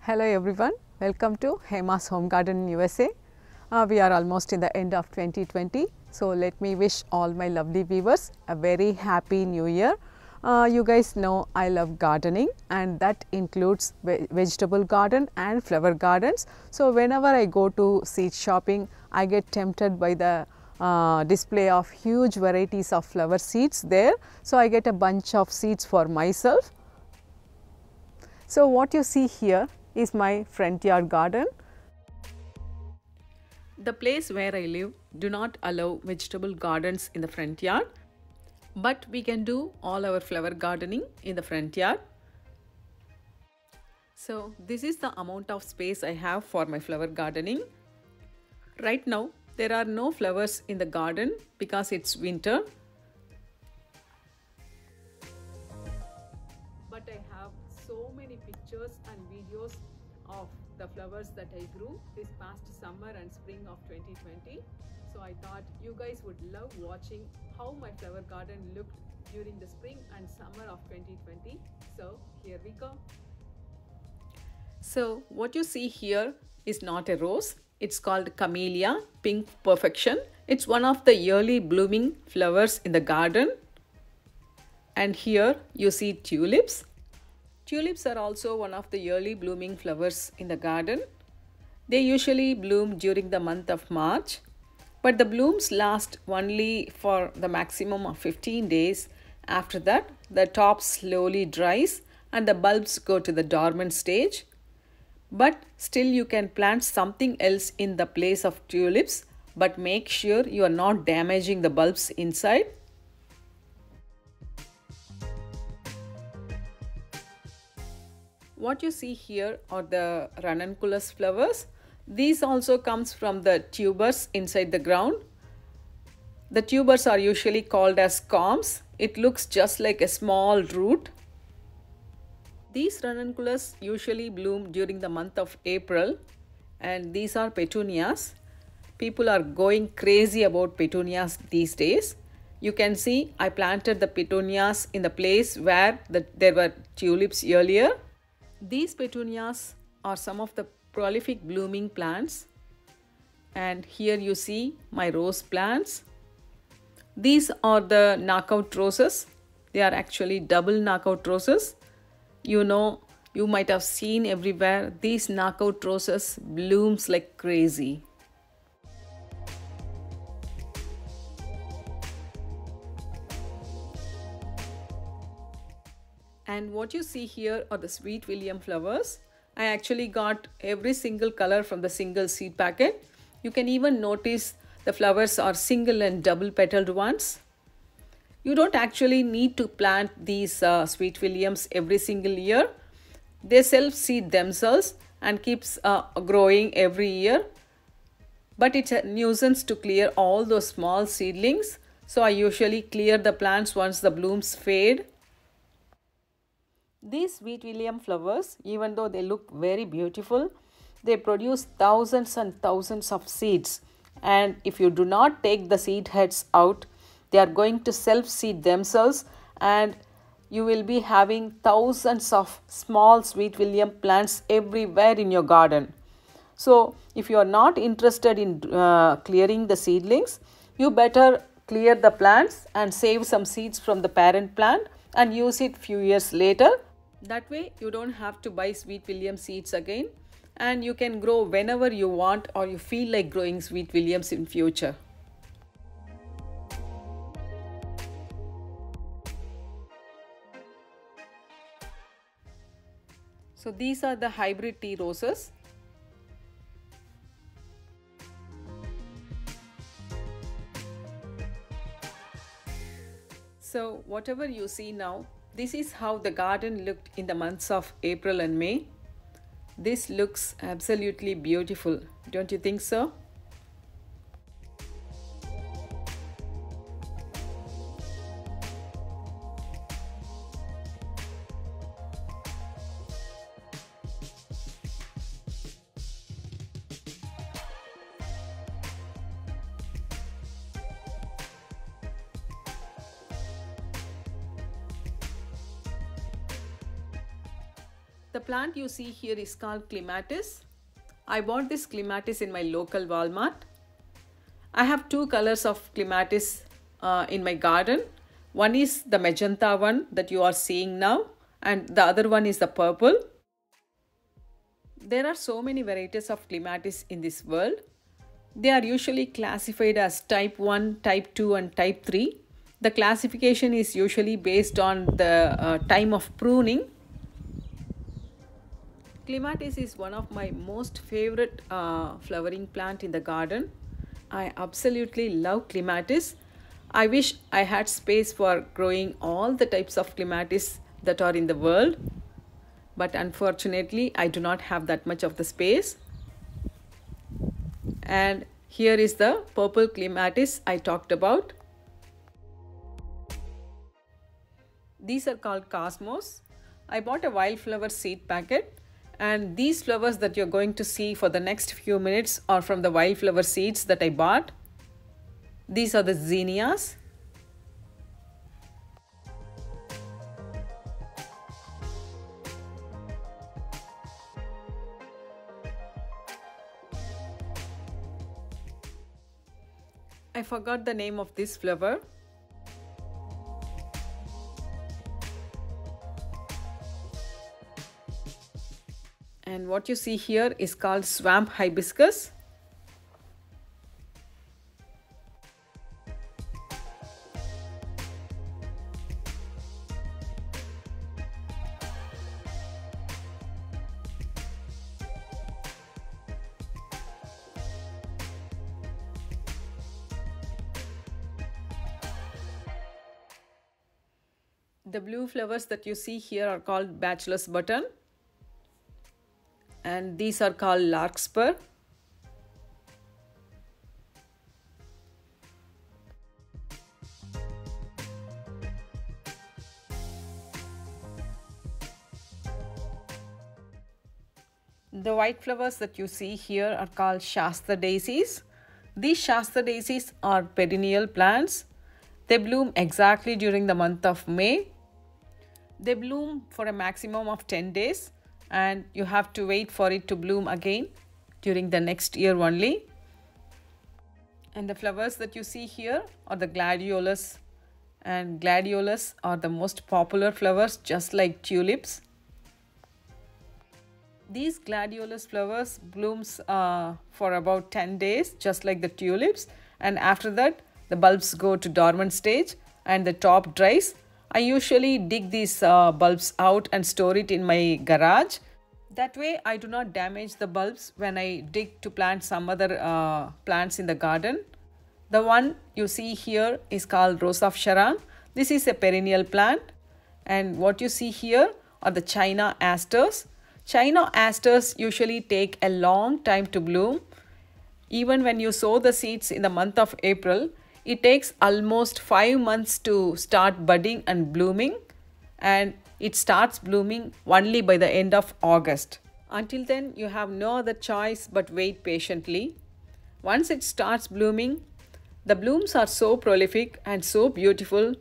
Hello everyone, welcome to Hema's Home Garden in USA. We are almost in the end of 2020, so let me wish all my lovely viewers a very happy new year. You guys know I love gardening, and that includes vegetable garden and flower gardens. So whenever I go to seed shopping, I get tempted by the display of huge varieties of flower seeds there. So I get a bunch of seeds for myself. So what you see here is my front yard garden. The place where I live do not allow vegetable gardens in the front yard, but we can do all our flower gardening in the front yard. So this is the amount of space I have for my flower gardening. Right now there are no flowers in the garden because it's winter. But I have so many pictures and videos of the flowers that I grew this past summer and spring of 2020. So I thought you guys would love watching how my flower garden looked during the spring and summer of 2020. So here we go. So what you see here is not a rose. It's called Camelia, Pink Perfection. It's one of the early blooming flowers in the garden. And here you see tulips. Tulips are also one of the early blooming flowers in the garden. They usually bloom during the month of March, but the blooms last only for the maximum of 15 days. After that, the top slowly dries and the bulbs go to the dormant stage. But still you can plant something else in the place of tulips, but make sure you are not damaging the bulbs inside. What you see here are the Ranunculus flowers. These also comes from the tubers inside the ground. The tubers are usually called as corms. It looks just like a small root. These Ranunculus usually bloom during the month of April, and these are petunias. People are going crazy about petunias these days. You can see I planted the petunias in the place where there were tulips earlier. These petunias are some of the prolific blooming plants, and here you see my rose plants. These are the knockout roses. They are actually double knockout roses. You know, you might have seen everywhere these knockout roses blooms like crazy. And what you see here are the Sweet William flowers. I actually got every single color from the single seed packet. You can even notice the flowers are single and double petaled ones. You don't actually need to plant these Sweet Williams every single year. They self-seed themselves and keeps growing every year. But it's a nuisance to clear all those small seedlings. So I usually clear the plants once the blooms fade. These Sweet William flowers, even though they look very beautiful, they produce thousands and thousands of seeds. And if you do not take the seed heads out, they are going to self-seed themselves, and you will be having thousands of small Sweet William plants everywhere in your garden. So if you are not interested in clearing the seedlings, you better clear the plants and save some seeds from the parent plant and use it few years later. That way you don't have to buy Sweet William seeds again, and you can grow whenever you want or you feel like growing Sweet Williams in future. So these are the hybrid tea roses. So whatever you see now, this is how the garden looked in the months of April and May. This looks absolutely beautiful, don't you think so? The plant you see here is called Clematis. I bought this Clematis in my local Walmart. I have two colors of Clematis in my garden. One is the magenta one that you are seeing now, and the other one is the purple. There are so many varieties of Clematis in this world. They are usually classified as type 1, type 2 and type 3. The classification is usually based on the time of pruning. Clematis is one of my most favorite flowering plant in the garden. I absolutely love Clematis. I wish I had space for growing all the types of Clematis that are in the world. But unfortunately, I do not have that much of the space. And here is the purple Clematis I talked about. These are called Cosmos. I bought a wildflower seed packet, and these flowers that you're going to see for the next few minutes are from the wildflower seeds that I bought. These are the zinnias. I forgot the name of this flower. And what you see here is called swamp hibiscus. The blue flowers that you see here are called bachelor's button, and these are called Larkspur. The white flowers that you see here are called Shasta daisies. These Shasta daisies are perennial plants. They bloom exactly during the month of May. They bloom for a maximum of 10 days, and you have to wait for it to bloom again during the next year only. And the flowers that you see here are the gladiolus, and gladiolus are the most popular flowers, just like tulips. These gladiolus flowers blooms for about 10 days, just like the tulips, and after that the bulbs go to dormant stage and the top dries. I usually dig these bulbs out and store it in my garage. That way I do not damage the bulbs when I dig to plant some other plants in the garden. The one you see here is called Rose of Sharon. This is a perennial plant, and what you see here are the China asters. China asters usually take a long time to bloom. Even when you sow the seeds in the month of April, it takes almost 5 months to start budding and blooming, and it starts blooming only by the end of August. Until then, you have no other choice but wait patiently. Once it starts blooming, the blooms are so prolific and so beautiful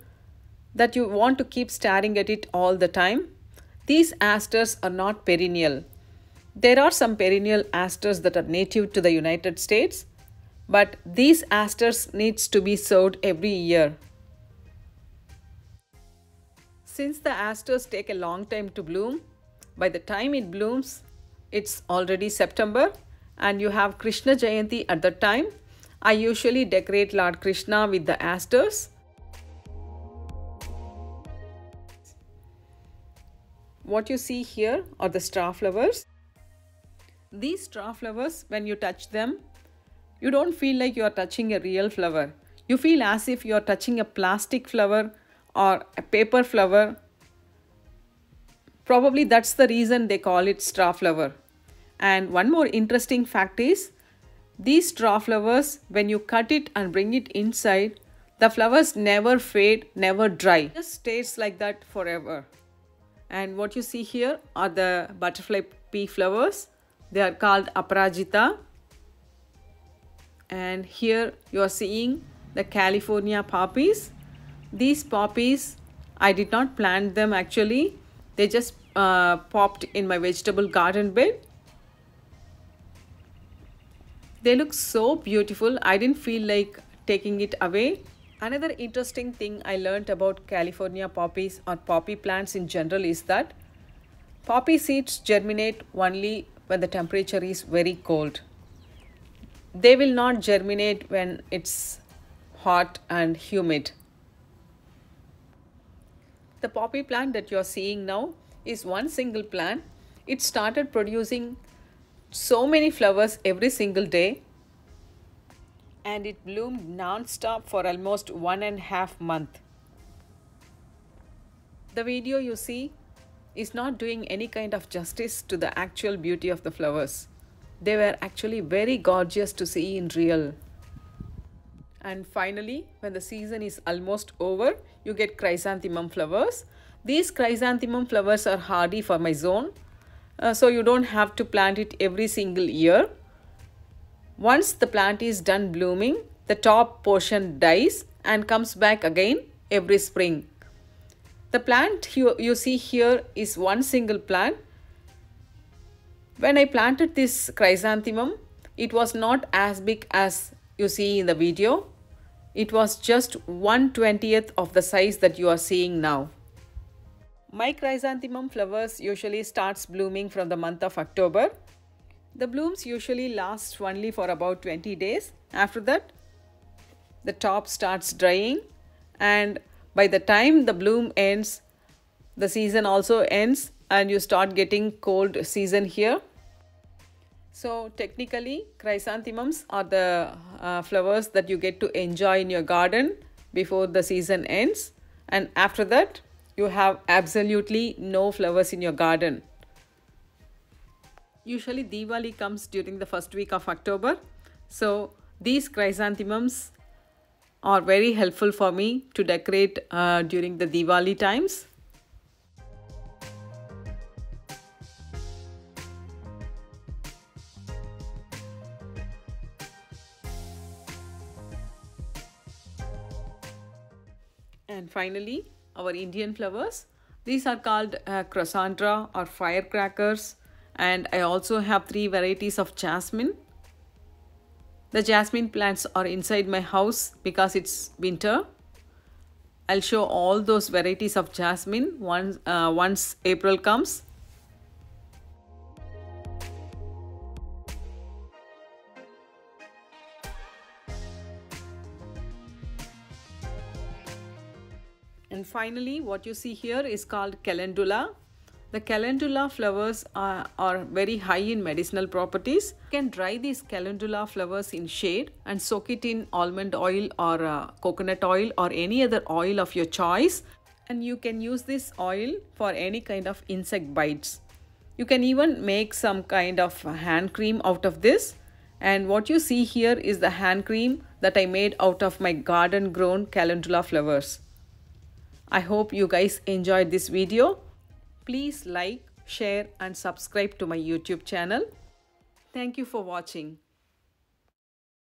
that you want to keep staring at it all the time. These asters are not perennial. There are some perennial asters that are native to the United States, but these asters needs to be sowed every year. Since the asters take a long time to bloom, by the time it blooms, it's already September, and you have Krishna Jayanti at the time. I usually decorate Lord Krishna with the asters. What you see here are the straw flowers. These straw flowers, when you touch them, you don't feel like you are touching a real flower. You feel as if you are touching a plastic flower or a paper flower. Probably that's the reason they call it straw flower. And one more interesting fact is, these straw flowers, when you cut it and bring it inside, the flowers never fade, never dry. It just stays like that forever. And what you see here are the butterfly pea flowers. They are called Aparajita. And here you are seeing the California poppies. These poppies, I did not plant them actually. They just popped in my vegetable garden bed. They look so beautiful. I didn't feel like taking it away. Another interesting thing I learned about California poppies or poppy plants in general is that poppy seeds germinate only when the temperature is very cold. They will not germinate when it's hot and humid. The poppy plant that you are seeing now is one single plant. It started producing so many flowers every single day, and it bloomed non-stop for almost 1.5 months. The video you see is not doing any kind of justice to the actual beauty of the flowers. They were actually very gorgeous to see in real. And finally, when the season is almost over, you get chrysanthemum flowers. These chrysanthemum flowers are hardy for my zone, so you don't have to plant it every single year. Once the plant is done blooming, the top portion dies and comes back again every spring. The plant you see here is one single plant. When I planted this chrysanthemum, it was not as big as you see in the video. It was just 1/20th of the size that you are seeing now. My chrysanthemum flowers usually starts blooming from the month of October. The blooms usually last only for about 20 days. After that, the top starts drying, and by the time the bloom ends, the season also ends and you start getting cold season here. So technically, chrysanthemums are the flowers that you get to enjoy in your garden before the season ends, and after that you have absolutely no flowers in your garden. Usually Diwali comes during the first week of October, so these chrysanthemums are very helpful for me to decorate during the Diwali times. And finally, our Indian flowers. These are called Crossandra or firecrackers, and I also have 3 varieties of jasmine. The jasmine plants are inside my house because it's winter. I'll show all those varieties of jasmine once April comes. And finally, what you see here is called Calendula. The Calendula flowers are very high in medicinal properties. You can dry these Calendula flowers in shade and soak it in almond oil or coconut oil or any other oil of your choice. And you can use this oil for any kind of insect bites. You can even make some kind of hand cream out of this. And what you see here is the hand cream that I made out of my garden grown Calendula flowers. I hope you guys enjoyed this video. Please like, share and subscribe to my YouTube channel. Thank you for watching.